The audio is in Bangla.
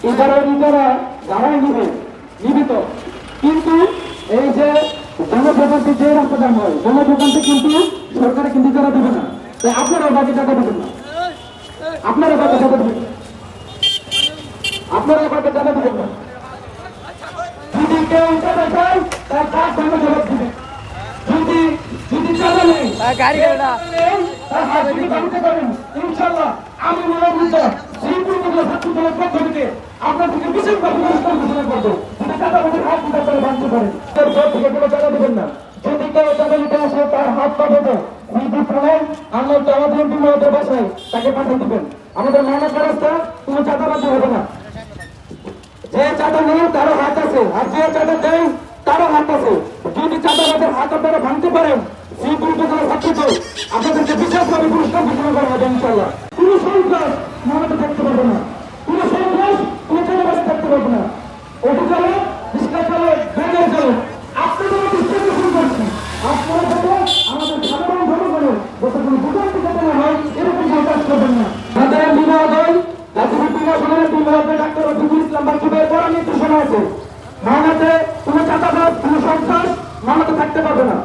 ইজারা যারাই নিবিত, কিন্তু এই যে জনপ্রশান্তি যে রাস্তাটা হয় জনপ্রশান্তি কিন্তু সরকারে কিন্তু ইজারা দেবে না। তাই আপনারা বাকি টাকা দেবেন না, আপনারা বাকি টাকা দেবেন না, আপনারা বাকি টাকা দেবেন না। যদি কেউ ইজারা চায় তার কাজ ভাঙা জবাব দিবে। যদি যদি চাঁদা নেই গাড়ি তার হাত থেকে ভাঙতে পারেন ইনশাল্লাহ। আমি মনে করছি শ্রীপুর ছাত্র দলের পক্ষ থেকে আপনার থেকে বিশেষভাবে পুরস্কার ঘোষণা করবো। যদি চাঁদা আমাদের হাত থেকে আপনারা ভাঙতে পারেন তার জোর থেকে কোনো চাঁদা দেবেন না। যদি কেউ চাঁদা নিতে আসে তার হাত পা দেবো বিদ্যুৎ প্রমাণ আমরা আমাদের বিমানের বাসায় তাকে পাঠিয়ে দেবেন। আমাদের মানব ব্যবস্থা কোনো চাঁদাবাজি হবে না। যে চাঁদা নেই তারও হাত আছে, আর যে চাঁদা দেয় তারও হাত আছে। যদি চাঁদাবাজের হাত আপনারা ভাঙতে পারেন শ্রীপুর উপজেলা ছাত্রদল আপনাদেরকে বিশেষভাবে পুরস্কার ঘোষণা করা হবে ইনশাল্লাহ। কোনো সন্ত্রাস মানবে থাকতে পারবে না, কোনো সন্ত্রাস কোনো চাঁদাবাজি থাকতে পারবে না। অটো চালক, রিক্সা চালক, ভ্যানের চালক আপনাদের বিশ্লেষণ করছি। আপনারা যাতে আমাদের সাধারণ জনগণের যাতে কোনো ভোগান্তি যাতে না হয় এরকম কোনো কাজ করবেন না। সাধারণ বিভাগ গাজীপুর বিভাগের ডাক্তার রফিকুল ইসলাম বাচ্চুদের কড়া নির্দেশনা আছে। মাওনাতে কোনো চাঁদাবাজ কোনো সন্ত্রাস মাওনাতে থাকতে পারবে না।